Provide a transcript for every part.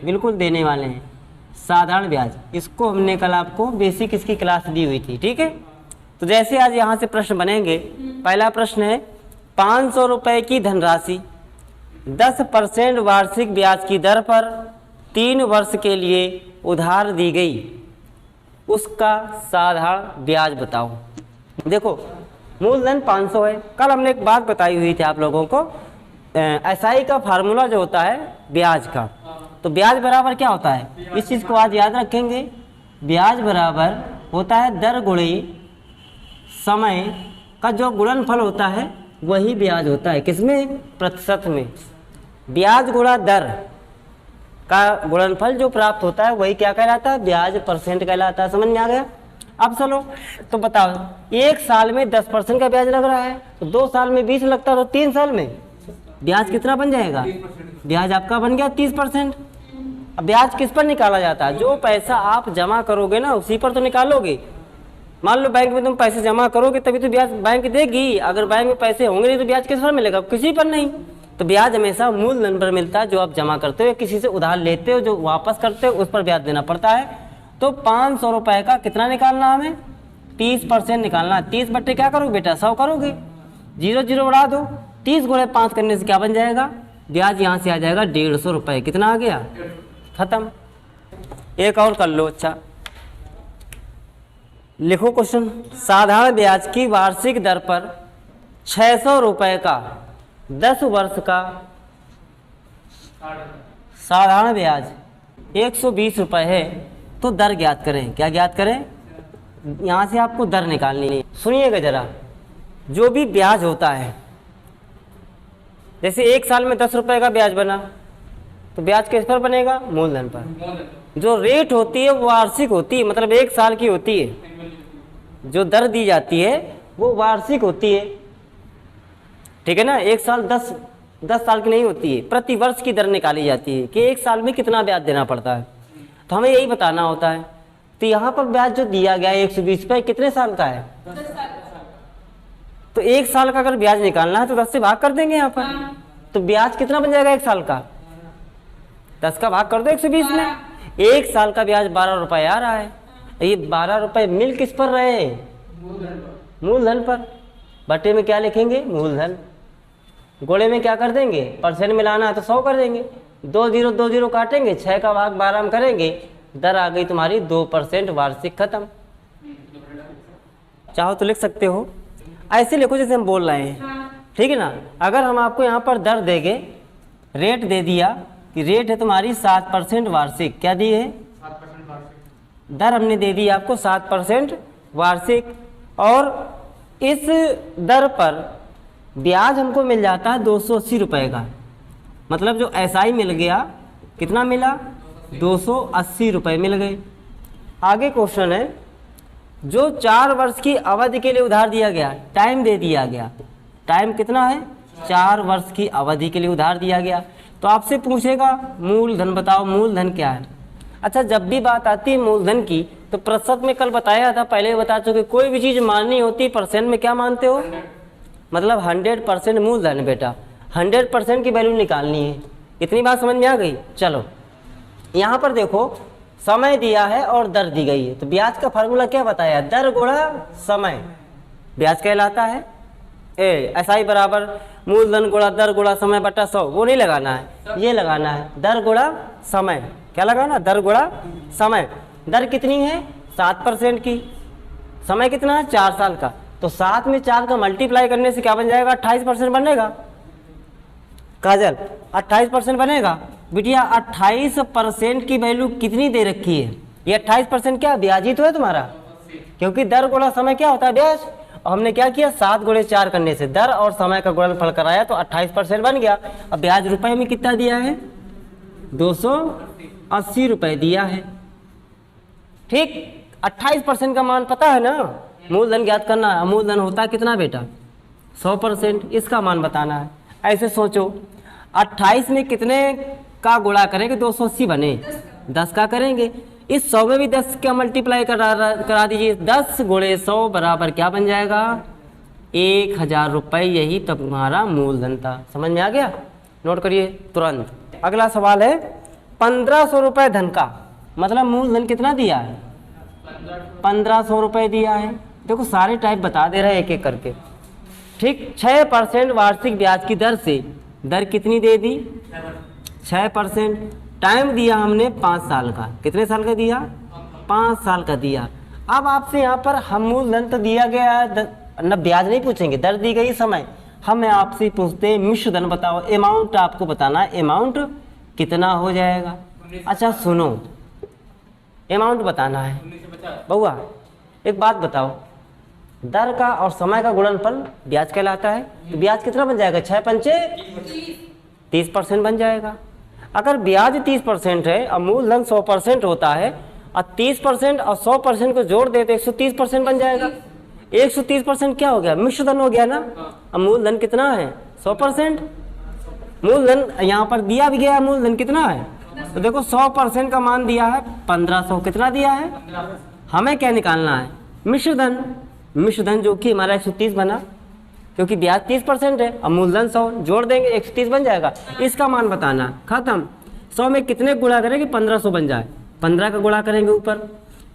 बिल्कुल देने वाले हैं। साधारण ब्याज, इसको हमने कल आपको बेसिक इसकी क्लास दी हुई थी, ठीक है। तो जैसे आज यहाँ से प्रश्न बनेंगे, पहला प्रश्न है 500 रुपये की धनराशि 10% वार्षिक ब्याज की दर पर 3 वर्ष के लिए उधार दी गई, उसका साधारण ब्याज बताओ। देखो मूलधन 500 है। कल हमने एक बात बताई हुई थी आप लोगों को, एसआई का फार्मूला जो होता है ब्याज का, तो ब्याज बराबर क्या होता है, इस चीज़ को आज याद रखेंगे। ब्याज बराबर होता है दर गुणे समय का जो गुणनफल होता है वही ब्याज होता है। किसमें? प्रतिशत में। ब्याज गुणा दर का गुणनफल जो प्राप्त होता है वही क्या कहलाता है, ब्याज परसेंट कहलाता है। समझ में आ गया? अब चलो तो बताओ, एक साल में 10% का ब्याज लग रहा है, तो 2 साल में 20 लगता है, तो 3 साल में ब्याज कितना बन जाएगा? ब्याज आपका बन गया 30%। अब ब्याज किस पर निकाला जाता है? जो पैसा आप जमा करोगे ना उसी पर तो निकालोगे। मान लो बैंक में तुम पैसे जमा करोगे तभी तो ब्याज बैंक देगी, अगर बैंक में पैसे होंगे नहीं तो ब्याज किस पर मिलेगा? किसी पर नहीं। तो ब्याज हमेशा मूलधन पर मिलता है, जो आप जमा करते हो या किसी से उधार लेते हो जो वापस करते हो उस पर ब्याज देना पड़ता है। तो 500 रुपये का कितना निकालना हमें? 30% निकालना। 30 बट्टे क्या करोगे बेटा? 100 करोगे, 0 0 बढ़ा दो, 30 गुणे 5 करने से क्या बन जाएगा? ब्याज यहाँ से आ जाएगा 150 रुपये। कितना आ गया? खत्म। एक और कर लो। अच्छा लिखो क्वेश्चन, साधारण ब्याज की वार्षिक दर पर 600 रुपये का 10 वर्ष का साधारण ब्याज 120 रुपये है, तो दर ज्ञात करें। क्या ज्ञात करें? यहाँ से आपको दर निकालनी है। सुनिएगा जरा, जो भी ब्याज होता है, जैसे एक साल में 10 रुपये का ब्याज बना, तो ब्याज किस पर बनेगा? मूलधन पर। जो रेट होती है वो वार्षिक होती है, मतलब एक साल की होती है। जो दर दी जाती है वो वार्षिक होती है, ठीक है ना। एक साल 10 साल की नहीं होती है, प्रति वर्ष की दर निकाली जाती है कि एक साल में कितना ब्याज देना पड़ता है, तो हमें यही बताना होता है। तो यहाँ पर ब्याज जो दिया गया है 120 रुपये, कितने साल का है? 10 साल। तो एक साल का अगर ब्याज निकालना है तो 10 से भाग कर देंगे यहाँ पर, तो ब्याज कितना बन जाएगा एक साल का? 10 का भाग कर दो 120 में। एक साल का ब्याज 12 रुपये आ रहा है। ये 12 रुपये मिल किस पर रहे हैं? मूलधन पर। बटे में क्या लिखेंगे? मूलधन। गोले में क्या कर देंगे? परसेंट मिलाना है तो 100 कर देंगे, 2 0 काटेंगे, 6 का भाग 12 में करेंगे, दर आ गई तुम्हारी 2% वार्षिक। खत्म। चाहो तो लिख सकते हो, ऐसे लिखो जैसे हम बोल रहे हैं, ठीक है ना। अगर हम आपको यहाँ पर दर देंगे, रेट दे दिया कि रेट है तुम्हारी 7% वार्षिक। क्या दी है? 7% वार्षिक। दर हमने दे दी आपको 7% वार्षिक, और इस दर पर ब्याज हमको मिल जाता है 280 रुपये का। मतलब जो एसआई मिल गया, कितना मिला? 280 रुपये मिल गए। आगे क्वेश्चन है, जो 4 वर्ष की अवधि के लिए उधार दिया गया, टाइम दे दिया गया, टाइम कितना है? 4 वर्ष की अवधि के लिए उधार दिया गया, तो आपसे पूछेगा मूलधन बताओ। मूलधन क्या है? अच्छा, जब भी बात आती है मूलधन की तो प्रतिशत में कल बताया था, पहले बता चुके, कोई भी चीज़ माननी होती परसेंट में क्या मानते हो? मतलब 100% मूलधन बेटा, 100% की वैल्यू निकालनी है। इतनी बात समझ में आ गई? चलो यहाँ पर देखो, समय दिया है और दर दी गई है, तो ब्याज का फार्मूला क्या बताया? दर गुणा समय ब्याज कहलाता है। एसआई बराबर मूलधन गुणा दर गुणा समय बटा 100, वो नहीं लगाना है, ये लगाना है दर गुणा समय। क्या लगाना? दर गुणा समय। दर कितनी है? 7% की। समय कितना है? 4 साल का। तो 7 में 4 का मल्टीप्लाई करने से क्या बन जाएगा? 28% बनेगा। काजल 28% बनेगा। बिटिया 28% की वैल्यू कितनी दे रखी है? ये 28% क्या ब्याज ही तो है तुम्हारा, क्योंकि दर गुणा समय क्या होता है? ब्याज। और हमने क्या किया? 7 गुणे 4 करने से दर और समय का गुणनफल कराया तो 28% बन गया। अब ब्याज रुपए में कितना दिया है? 280 रुपये दिया है। ठीक, 28% का मान पता है ना? मूलधन ज्ञात करना है। मूलधन होता है कितना बेटा? 100%। इसका मान बताना है। ऐसे सोचो, 28 में कितने का गुणा करेंगे 280 बने? 10 का करेंगे। इस 100 में भी 10 का मल्टीप्लाई करा दीजिए। 10 गुणे 100 बराबर क्या बन जाएगा? 1000 रुपये। यही तब तुम्हारा मूलधन था। समझ में आ गया? नोट करिए तुरंत। अगला सवाल है, 1500 रुपये धन का, मतलब मूलधन कितना दिया है? 1500 रुपये दिया है। देखो सारे टाइप बता दे रहे हैं एक एक करके, ठीक। 6% वार्षिक ब्याज की दर से, दर कितनी दे दी? 6%। टाइम दिया हमने 5 साल का, कितने साल का दिया? 5 साल का दिया। अब आपसे यहाँ पर हम मूलधन तो दिया गया है, न ब्याज नहीं पूछेंगे, दर दी गई समय। हम आपसे पूछते हैं मिश्र धन बताओ, अमाउंट आपको बताना है, अमाउंट कितना हो जाएगा। अच्छा सुनो, अमाउंट बताना है। बउआ एक बात बताओ, दर का और समय का गुणनफल ब्याज कहलाता है, तो ब्याज कितना बन जाएगा? 6 पंचे 30% बन जाएगा। अगर ब्याज 30% है और मूलधन 100% होता है, और 30% और 100% को जोड़ दे तो 130% बन जाएगा। 130% क्या हो गया? मिश्र धन हो गया ना। अब मूलधन कितना है? 100%। मूलधन यहाँ पर दिया भी गया, मूलधन कितना है? तो देखो 100% का मान दिया है 1500, कितना दिया है? हमें क्या निकालना है? मिश्र धन। मिश्र धन जो कि हमारा 130 बना, क्योंकि ब्याज 30% है, अब मूलधन 100 जोड़ देंगे 130 बन जाएगा। इसका मान बताना, खत्म। 100 में कितने गुणा करेंगे? 1500 बन जाए, 15 का गुणा करेंगे ऊपर,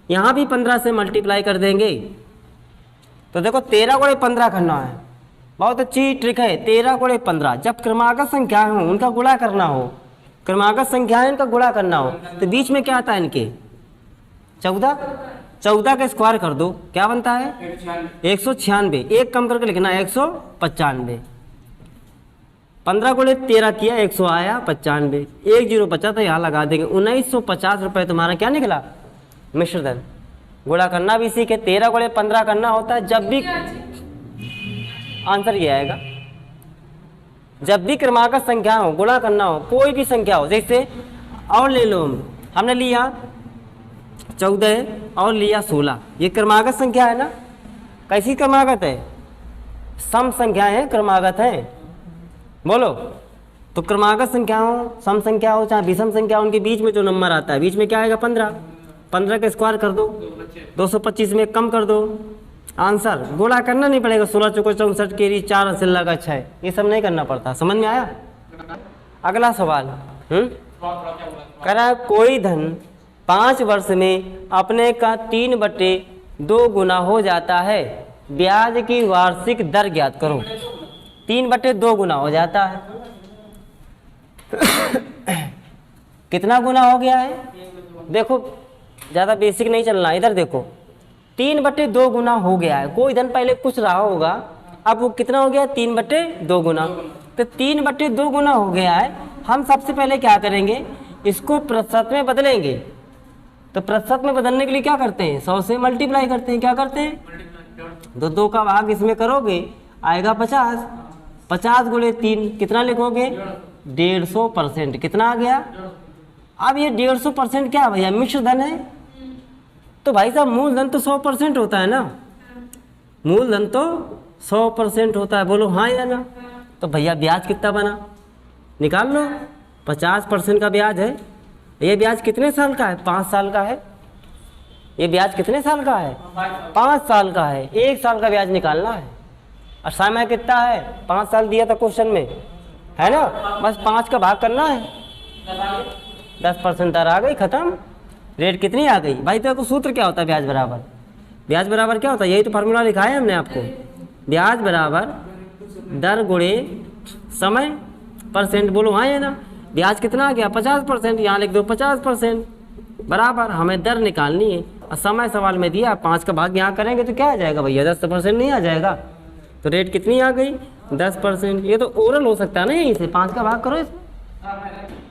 यहाँ भी 15 से मल्टीप्लाई कर देंगे। तो देखो 13 गुणे 15 करना है, बहुत अच्छी ट्रिक है। 13 गुणे 15, जब क्रमागत संख्याएं हो उनका गुणा करना हो, क्रमागत संख्याएं इनका गुणा करना हो, तो बीच में क्या आता है इनके? 14। 14 का स्क्वायर कर दो, क्या बनता है? 196। एक कम करके लिखना 195। 15 गुणे 13 किया, 100 आया 95, 10 बचा तो यहाँ लगा देंगे। 1950 रुपये तुम्हारा क्या निकला? मिश्र धन। गुणा करना भी सीखे, 13 गुणे 15 करना होता है। जब भी आंसर ये आएगा, जब भी क्रमागत संख्या हो, गुणा करना हो, कोई भी संख्या हो, जैसे और ले लो, हमने लिया 14 और लिया 16, ये क्रमागत संख्या है ना। कैसी क्रमागत है? सम संख्याएं हैं, क्रमागत है। बोलो, तो क्रमागत संख्या हो, सम संख्या हो, चाहे विषम संख्या हो, उनके बीच में जो नंबर आता है, बीच में क्या आएगा? 15। 15 का स्क्वायर कर दो, 225 में कम कर दो, आंसर। गुणा करना नहीं पड़ेगा, 16 चौको 64 के 4 हासिल लगा 6, ये सब नहीं करना पड़ता। समझ में आया? अगला सवाल कह रहा है कोई धन 5 वर्ष में अपने का 3/2 गुना हो जाता है, ब्याज की वार्षिक दर ज्ञात करो। 3/2 गुना हो जाता है कितना गुना हो गया है? देखो ज़्यादा बेसिक नहीं चलना, इधर देखो 3/2 गुना हो गया है। कोई धन पहले कुछ रहा होगा, अब वो कितना हो गया? 3/2 गुना। तो 3/2 गुना हो गया है। हम सबसे पहले क्या करेंगे? इसको प्रतिशत में बदलेंगे। तो प्रतिशत में बदलने के लिए क्या करते हैं? 100 से मल्टीप्लाई करते हैं। क्या करते हैं? 2 का भाग इसमें करोगे, आएगा 50। 50 गुणे 3 कितना लिखोगे? 150%। कितना आ गया? अब ये 150% क्या है भैया? मिश्र धन है। तो भाई साहब मूलधन तो 100% होता है ना, मूलधन तो 100% होता है। बोलो हाँ या ना? तो भैया ब्याज कितना बना? निकाल लो। 50% का ब्याज है। ये ब्याज कितने साल का है? 5 साल का है। ये ब्याज कितने साल का है? 5 साल का है। 1 साल का ब्याज निकालना है। और समय कितना है? 5 साल दिया था क्वेश्चन में, है ना। बस 5 का भाग करना है, 10% दर आ गई, खत्म। रेट कितनी आ गई? भाई देखो सूत्र क्या होता है ब्याज बराबर? ब्याज बराबर क्या होता है? यही तो फार्मूला लिखा है हमने आपको। ब्याज बराबर दर गुणे समय परसेंट। बोलो हाँ या ना? ब्याज कितना आ गया? 50%। यहाँ लिख दो 50% बराबर हमें दर निकालनी है। और समय सवाल में दिया 5 का भाग यहाँ करेंगे तो क्या आ जाएगा भैया? 10% नहीं आ जाएगा। तो रेट कितनी आ गई? 10%। ये तो ओरल हो सकता है ना, यहीं से 5 का भाग करो,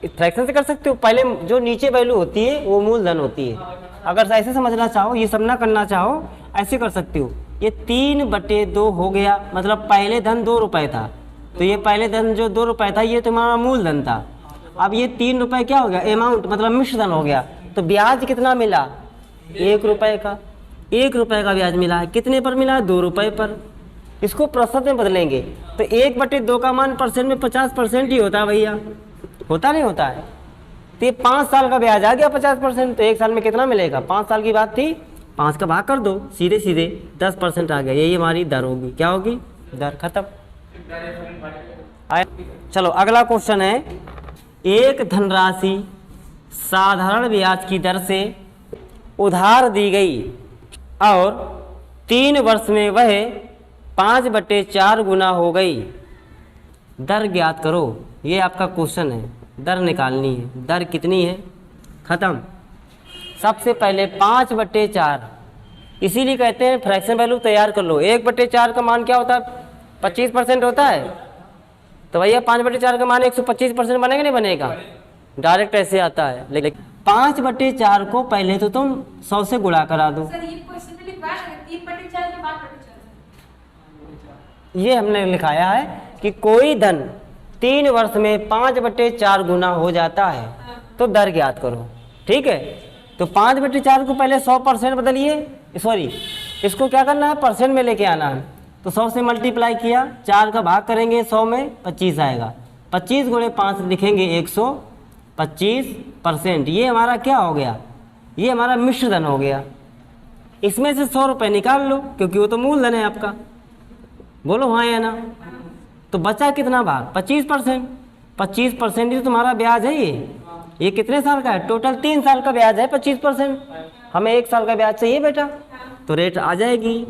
फ्रैक्शन से कर सकते हो। पहले जो नीचे वैल्यू होती है वो मूलधन होती है। अगर ऐसे समझना चाहो, ये सब ना करना चाहो, ऐसे कर सकते हो। ये 3/2 हो गया, मतलब पहले धन 2 रुपये था, तो ये पहले धन जो 2 रुपये था ये तुम्हारा मूलधन था। अब ये 3 रुपये क्या हो गया? अमाउंट, मतलब मिश्र धन हो गया। तो ब्याज कितना मिला? 1 रुपये का। 1 रुपये का ब्याज मिला है। कितने पर मिला? 2 रुपये पर। इसको प्रतिशत में बदलेंगे तो 1/2 का मान परसेंट में 50% ही होता है भैया, होता नहीं होता है। तो ये 5 साल का ब्याज आ गया 50%। तो 1 साल में कितना मिलेगा? 5 साल की बात थी, 5 का भाग कर दो, सीधे सीधे 10% आ गया। यही हमारी दर होगी। क्या होगी? दर। खत्म। चलो अगला क्वेश्चन है, एक धनराशि साधारण ब्याज की दर से उधार दी गई और 3 वर्ष में वह 5/4 गुना हो गई, दर ज्ञात करो। ये आपका क्वेश्चन है, दर निकालनी है। दर कितनी है? ख़त्म। सबसे पहले 5/4, इसीलिए कहते हैं फ्रैक्शन वैल्यू तैयार कर लो। 1/4 का मान क्या होता है? 25% होता है। तो भैया 5/4 का मान 125% बनेगा नहीं बनेगा? डायरेक्ट ऐसे आता है। लेकिन 5/4 को पहले तो तुम 100 से गुणा करा दो। सर ये क्वेश्चन में लिखवा है 3/4 के 5/4। ये हमने लिखाया है कि कोई धन 3 वर्ष में 5/4 गुना हो जाता है तो दर ज्ञात करो। ठीक है, तो 5/4 को पहले 100% बदलिए, सॉरी इसको क्या करना है? परसेंट में लेके आना है। तो 100 से मल्टीप्लाई किया, 4 का भाग करेंगे 100 में, 25 आएगा। 25 × 5 लिखेंगे 125%। ये हमारा क्या हो गया? ये हमारा मिश्र धन हो गया। इसमें से 100 रुपये निकाल लो क्योंकि वो तो मूलधन है आपका। बोलो हाँ या ना? तो बचा कितना भाग? 25%। 25% ही तो तुम्हारा ब्याज है। ये कितने साल का है? टोटल 3 साल का ब्याज है 25%। हमें 1 साल का ब्याज चाहिए बेटा, तो रेट आ जाएगी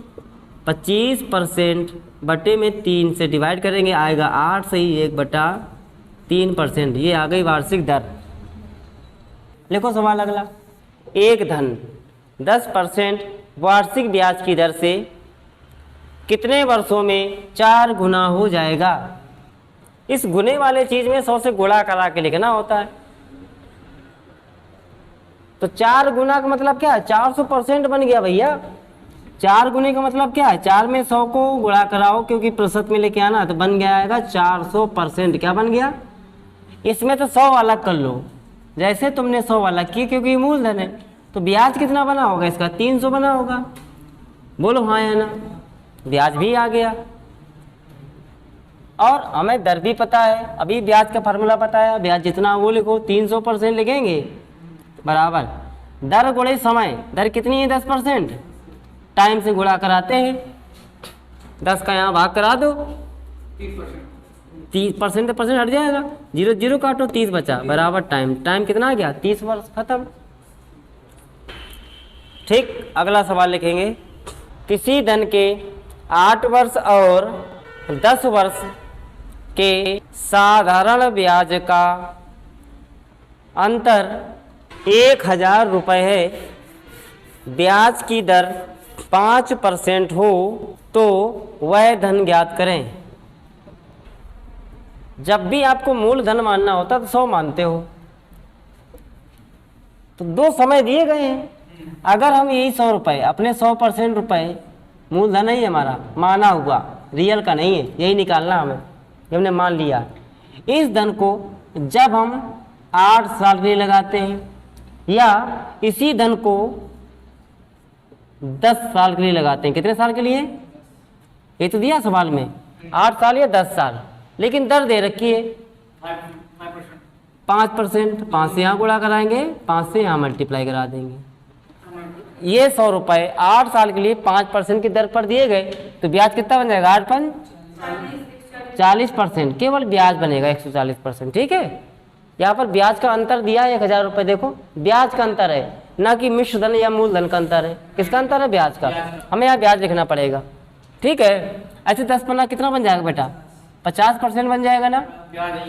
25% बटे में 3 से डिवाइड करेंगे, आएगा 8 सही 1/3%। ये आ गई वार्षिक दर। लिखो सवाल अगला। एक धन 10% वार्षिक ब्याज की दर से कितने वर्षों में 4 गुना हो जाएगा? इस गुने वाले चीज में 100 से गुणा करा के लिखना होता है। तो 4 गुना का मतलब क्या है? 400% बन गया भैया। 4 गुने का मतलब क्या है? 4 में 100 को गुणा कराओ क्योंकि प्रतिशत में लेके आना, तो बन गया आएगा 400%। क्या बन गया? इसमें तो 100 वाला कर लो, जैसे तुमने 100 वाला किए क्योंकि मूलधन है। तो ब्याज कितना बना होगा इसका? 300 बना होगा। बोलो हाँ या ना? ब्याज भी आ गया और हमें दर भी पता है। अभी ब्याज का फार्मूला पता है। ब्याज जितना वो लिखो, 300% लिखेंगे बराबर दर गुणे समय। दर कितनी है? 10%। टाइम से गुणा कराते हैं, 10 का यहाँ भाग करा दो, 30% हट जाएगा, 0 0 काटो, 30 बचा बराबर टाइम। टाइम कितना आ गया? 30 वर्ष। खत्म। ठीक, अगला सवाल लिखेंगे। किसी धन के 8 वर्ष और 10 वर्ष के साधारण ब्याज का अंतर 1000 रुपये है। ब्याज की दर 5% हो तो वह धन ज्ञात करें। जब भी आपको मूलधन मानना होता तो 100 मानते हो। तो 2 समय दिए गए हैं। अगर हम यही 100 रुपये अपने 100% रुपये मूलधन ही हमारा माना हुआ, रियल का नहीं है, यही निकालना हमें। हमने मान लिया इस धन को जब हम 8 साल के लिए लगाते हैं या इसी धन को 10 साल के लिए लगाते हैं। कितने साल के लिए? ये तो दिया सवाल में, 8 साल या 10 साल। लेकिन दर दे रखी है 5%। 5 से यहाँ गुणा कराएंगे, 5 से यहाँ मल्टीप्लाई करा देंगे। ये 100 रुपये 8 साल के लिए 5% की दर पर दिए गए तो ब्याज कितना बन जाएगा? 8 5 40%। केवल ब्याज बनेगा 140%। ठीक है, यहाँ पर ब्याज का अंतर दिया है 1000 रुपये। देखो ब्याज का अंतर है, ना कि मिश्र धन या मूलधन का अंतर है। किसका अंतर है? ब्याज का। हमें यहाँ ब्याज लिखना पड़ेगा। ठीक है, ऐसे 10 पन्ना कितना बन जाएगा बेटा? 50% बन जाएगा ना।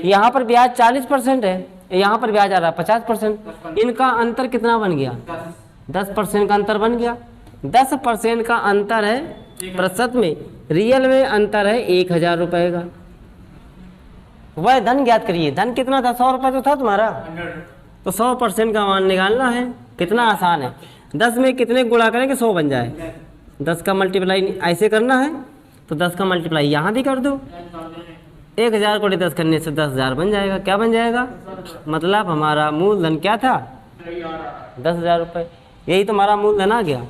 यहाँ पर ब्याज 40% है, यहाँ पर ब्याज आ रहा है 50%। इनका अंतर कितना बन गया? 10% का अंतर बन गया। 10% का अंतर है प्रतिशत में, रियल में अंतर है 1000 रुपये का। वह धन ज्ञात करिए। धन कितना था? 100 रुपये तो था तुम्हारा। तो 100% का मान निकालना है। कितना आसान है। 10 में कितने गुणा करेंगे? 100 बन जाए। 10 का मल्टीप्लाई ऐसे करना है तो 10 का मल्टीप्लाई यहाँ भी कर दो। 1000 को 10 करने से 10,000 बन जाएगा। क्या बन जाएगा? मतलब हमारा मूलधन क्या था? 10,000 रुपये। यही तो हमारा मूलधन आ गया।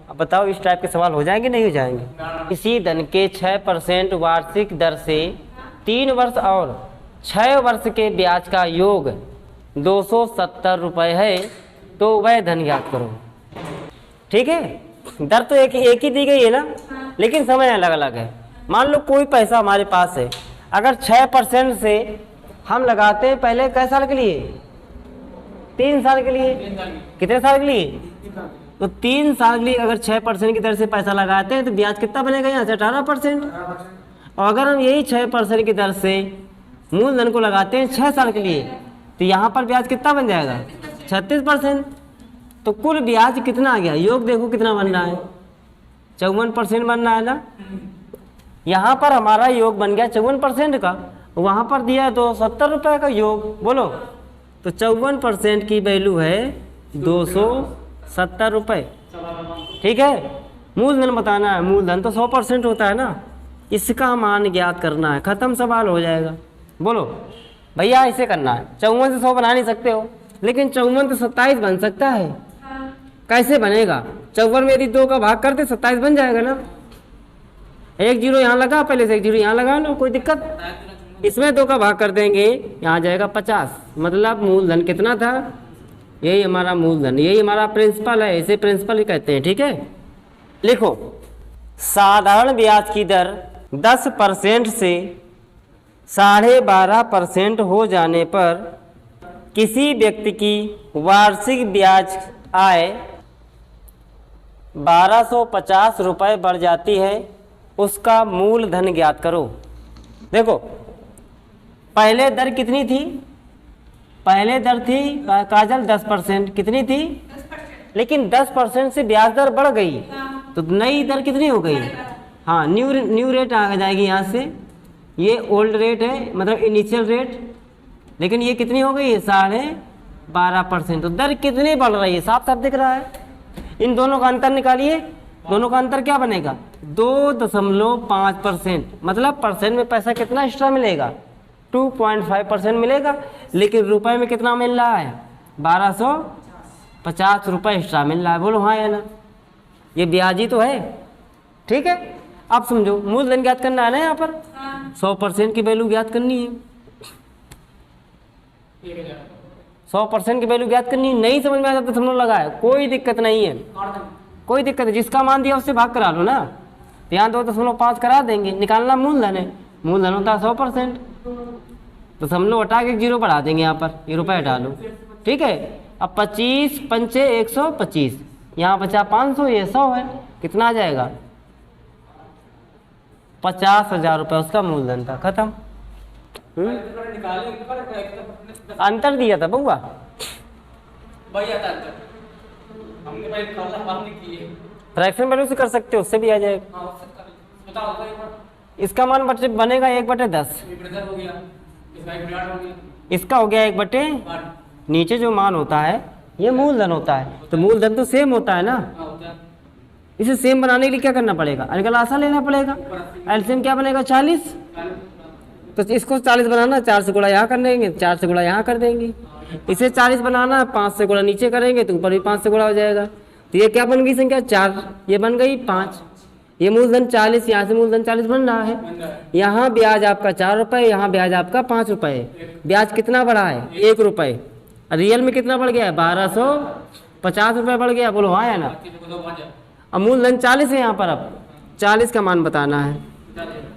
अब बताओ इस टाइप के सवाल हो जाएंगे नहीं हो जाएंगे? इसी धन के 6% वार्षिक दर से 3 वर्ष और 6 वर्ष के ब्याज का योग 270 रुपये है तो वह धन ज्ञात करो। ठीक है, दर तो एक ही दी गई है ना, लेकिन समय अलग अलग है। मान लो कोई पैसा हमारे पास है, अगर 6% से हम लगाते हैं पहले कै साल के लिए, 3 साल के लिए, कितने साल के लिए, तो 3 साल के लिए अगर 6% की दर से पैसा लगाते हैं तो ब्याज कितना बनेगा यहाँ से 18%। और अगर हम यही 6% की दर से मूलधन को लगाते हैं 6 साल के लिए तो यहाँ पर ब्याज कितना बन जाएगा 36%। तो कुल ब्याज कितना आ गया, योग देखो कितना बन रहा है, 54% बन रहा है ना। यहाँ पर हमारा योग बन गया 54% का, वहाँ पर दिया है 270 रुपये का योग, बोलो तो 54% की वैल्यू है 270 रुपये। ठीक है, मूलधन बताना है, मूलधन तो 100% होता है ना, इसका मान ज्ञात करना है, ख़त्म सवाल हो जाएगा। बोलो भैया ऐसे करना है, 54 से 100 बना नहीं सकते हो, लेकिन 54 तो 27 बन सकता है। कैसे बनेगा, 54 में यदि 2 का भाग करते 27 बन जाएगा ना। एक जीरो यहाँ लगा, पहले से एक जीरो यहाँ लगा लो, कोई दिक्कत। इसमें 2 का भाग कर देंगे, यहाँ जाएगा 50, मतलब मूलधन कितना था, यही हमारा मूलधन, यही हमारा प्रिंसिपल है, इसे प्रिंसिपल ही कहते हैं। ठीक है, लिखो साधारण ब्याज की दर 10% से 12.5% हो जाने पर किसी व्यक्ति की वार्षिक ब्याज आय 1250 रुपये बढ़ जाती है, उसका मूलधन ज्ञात करो। देखो पहले दर कितनी थी, पहले दर थी काजल 10%, कितनी थी, लेकिन 10% से ब्याज दर बढ़ गई तो नई दर कितनी हो गई, हाँ न्यू रेट आ जाएगी यहाँ से। ये ओल्ड रेट है, मतलब इनिशियल रेट, लेकिन ये कितनी हो गई है 12.5%। तो दर कितनी बढ़ रही है, साफ साफ दिख रहा है। इन दोनों का अंतर निकालिए, दोनों का अंतर क्या बनेगा 2.5%, मतलब परसेंट में पैसा कितना एक्स्ट्रा मिलेगा 2.5% मिलेगा, लेकिन रुपए में कितना मिल रहा है 1250 रुपये एक्स्ट्रा मिल रहा है। बोलो हाँ या ना, ये ब्याज ही तो है। ठीक है, अब समझो मूलधन ज्ञात करना है ना, यहाँ पर 100% की वैल्यू ज्ञात करनी है, 100% की वैल्यू ज्ञात करनी है। नहीं समझ में आता तो समझ लगा है, कोई दिक्कत नहीं है, कोई दिक्कत है, जिसका मान दिया उससे भाग करा लो ना, तो यहाँ 2.5 करा देंगे, निकालना मूलधन है, मूलधन होता है 100%, तो समझो हटा के 0 बढ़ा देंगे यहाँ पर, ये रुपये हटा लो। ठीक है, अब 25 पंचे 125, यहाँ बचा 500, ये 100 है, कितना आ जाएगा 50,000 रुपये उसका मूलधन था, खत्म। अंतर दिया था बउआ, फ्रैक्शन वैल्यू से कर सकते हो, उससे भी आ जाएगा। इसका मान बनेगा 1/10, इसका हो गया 1/, नीचे जो मान होता है ये मूलधन होता है, तो मूलधन तो सेम होता है ना। इसे सेम बनाने के लिए क्या करना पड़ेगा, अंकल आसान लेना पड़ेगा। एलसीएम क्या बनेगा 40, तो इसको 40 बनाना, 4 से गुणा यहाँ कर देंगे, 4 से गुणा यहाँ कर देंगे। इसे 40 बनाना, 5 से गुणा नीचे करेंगे तो ऊपर भी 5 से गुणा हो जाएगा। तो ये क्या बन गई संख्या 4, ये बन गई 5, ये मूलधन 40, यहाँ से मूलधन 40 बन रहा है। यहाँ ब्याज आपका 4 रुपये, यहाँ ब्याज आपका 5 रुपये। ब्याज कितना बढ़ा है 1 रुपये, रियल में कितना बढ़ गया है 1250 रुपये बढ़ गया। बोलो हाँ या ना। अब मूलधन 40 है यहाँ पर, अब 40 का मान बताना है,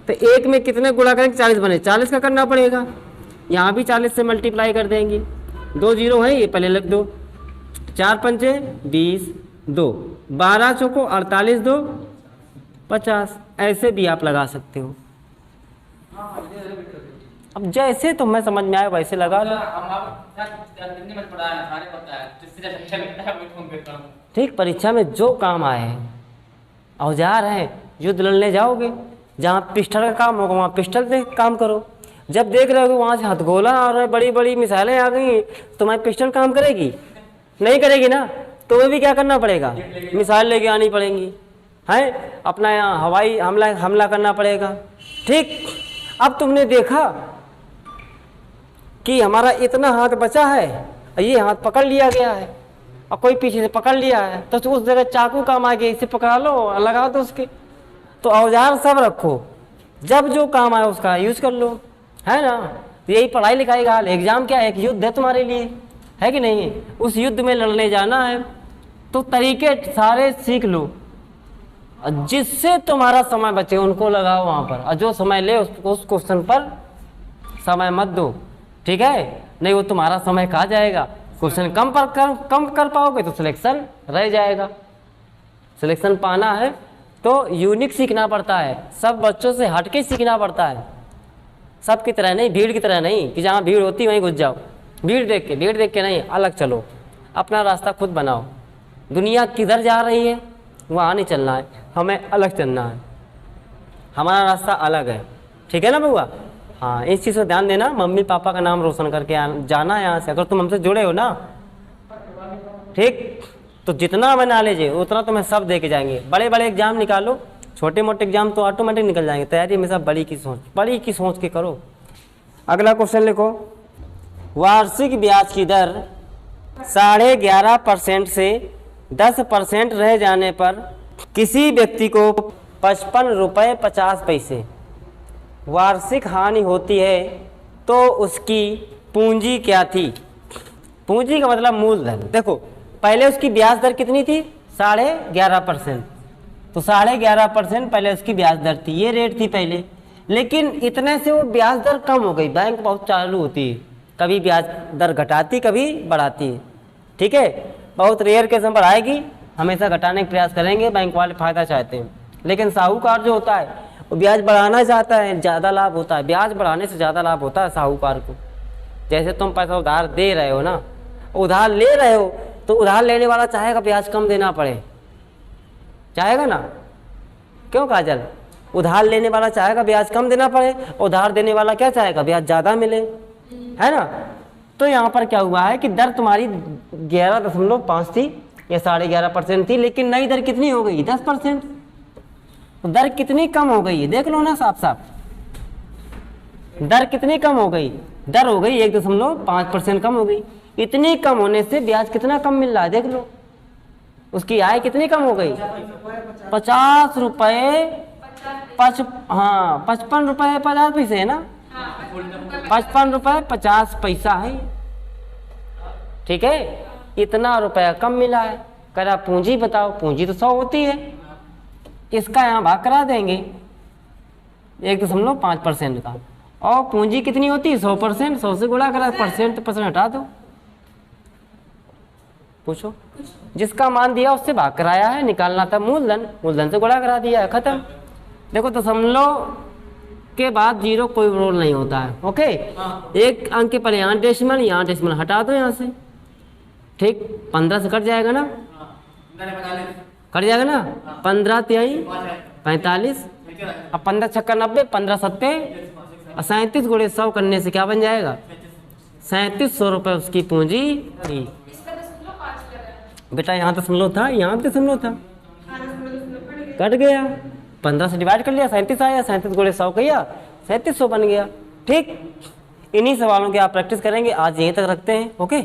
तो 1 में कितने गुणा करेंगे 40 बने, 40 का करना पड़ेगा। यहाँ भी 40 से मल्टीप्लाई कर देंगे, 2 जीरो है ये पहले लग दो, 4 पंचे 20, 2 12 चौको 48, 2 50, ऐसे भी आप लगा सकते हो। अब जैसे तुम्हें समझ में आए वैसे लगा लो। ठीक, परीक्षा में जो काम आए, औजार है, युद्ध लड़ने जाओगे जहाँ पिस्टल का काम होगा वहाँ पिस्टल से काम करो। जब देख रहे हो वहाँ से हथगोला और बड़ी बड़ी मिसाइलें आ गई, तुम्हारी पिस्टल काम करेगी नहीं करेगी ना, तुम्हें भी क्या करना पड़ेगा, मिसाइल लेके आनी पड़ेंगी, हैं अपना यहाँ हवाई हमला करना पड़ेगा। ठीक, अब तुमने देखा कि हमारा इतना हाथ बचा है, ये हाथ पकड़ लिया गया है और कोई पीछे से पकड़ लिया है, तो उस जगह चाकू काम आ गया, इसे पकड़ा लो और लगा दो उसके। तो औजार सब रखो, जब जो काम आए उसका यूज कर लो, है ना। तो यही पढ़ाई लिखाई का हाल। एग्जाम क्या है, एक युद्ध है तुम्हारे लिए, है कि नहीं। उस युद्ध में लड़ने जाना है तो तरीके सारे सीख लो, जिससे तुम्हारा समय बचे उनको लगाओ वहाँ पर, और जो समय ले उस क्वेश्चन पर समय मत दो, ठीक है, नहीं वो तुम्हारा समय खा जाएगा। क्वेश्चन कम कर पाओगे तो सिलेक्शन रह जाएगा। सिलेक्शन पाना है तो यूनिक सीखना पड़ता है, सब बच्चों से हटके सीखना पड़ता है, सब की तरह नहीं, भीड़ की तरह नहीं कि जहाँ भीड़ होती वहीं घुस जाओ। भीड़ देख के नहीं, अलग चलो, अपना रास्ता खुद बनाओ। दुनिया किधर जा रही है वहाँ नहीं चलना है, हमें अलग चलना है, हमारा रास्ता अलग है, ठीक है ना बउआ। हाँ, इस चीज़ को ध्यान देना, मम्मी पापा का नाम रोशन करके जाना है यहाँ से। अगर तुम हमसे जुड़े हो ना, ठीक, तो जितना हमें नॉलेज है उतना तुम्हें सब दे के जाएंगे। बड़े बड़े एग्जाम निकालो, छोटे मोटे एग्जाम तो ऑटोमेटिक निकल जाएंगे। तैयारी हमेशा बड़ी की सोच के करो। अगला क्वेश्चन लिखो, वार्षिक ब्याज की दर 11.5% से 10% रह जाने पर किसी व्यक्ति को 55 रुपये 50 पैसे वार्षिक हानि होती है तो उसकी पूंजी क्या थी। पूंजी का मतलब मूलधन। देखो पहले उसकी ब्याज दर कितनी थी, 11.5%, तो 11.5% पहले उसकी ब्याज दर थी, ये रेट थी पहले। लेकिन इतने से वो ब्याज दर कम हो गई, बैंक बहुत चालू होती है, कभी ब्याज दर घटाती कभी बढ़ाती है, ठीक है। बहुत रेयर केस में बढ़ाएगी, हमेशा घटाने का प्रयास करेंगे, बैंक वाले फ़ायदा चाहते हैं। लेकिन साहूकार जो होता है वो ब्याज बढ़ाना चाहता है, ज़्यादा लाभ होता है, ब्याज बढ़ाने से ज़्यादा लाभ होता है साहूकार को। जैसे तुम पैसा उधार दे रहे हो ना, उधार ले रहे हो, तो उधार लेने वाला चाहेगा ब्याज कम देना पड़े, चाहेगा ना, क्यों काजल? उधार लेने वाला चाहेगा ब्याज कम देना पड़े, उधार देने वाला क्या चाहेगा, ब्याज ज़्यादा मिले, है ना। तो यहाँ पर क्या हुआ है कि दर तुम्हारी 11.5 थी या 11.5% थी, लेकिन नई दर कितनी हो गई, 10%। तो दर कितनी कम हो गई है, देख लो ना साफ साफ, दर कितनी कम हो गई, दर हो गई 1.5% कम हो गई। इतनी कम होने से ब्याज कितना कम मिल रहा है, देख लो, उसकी आय कितनी कम हो गई, 50 रुपये 55 रुपये 50 पैसे है ना, 55 रुपये 50 पैसा है, ठीक है। इतना रुपया कम मिला है। करा पूंजी बताओ, पूंजी तो 100 होती है, इसका यहाँ भाग करा देंगे 1.5% का, और पूंजी कितनी होती है 100%, 100 से गुणा करा, परसेंट हटा दो, पूछो। जिसका मान दिया उससे भाग कराया है, निकालना था मूलधन, मूलधन से गुणा करा दिया है, खत्म। देखो दशमलव के बाद जीरो कोई रोल नहीं होता है, ओके। एक अंक के पर यहाँ डेसिमल हटा दो यहाँ से, ठीक, 15 से कट जाएगा ना, कट जाएगा ना, 15 तिहाई 45, अब 15 छक्का 90, 15 सत्ते 37 गुणे 100 करने से क्या बन जाएगा, 3700 रुपये उसकी पूंजी थी। बेटा यहाँ दशमलव था, यहाँ भी दशमलव था, कट गया, 15 से डिवाइड कर लिया, 37 आया, 37 गुणे 100 किया, 3700 बन गया, ठीक। इन्हीं सवालों की आप प्रैक्टिस करेंगे। आज यहीं तक रखते हैं, ओके।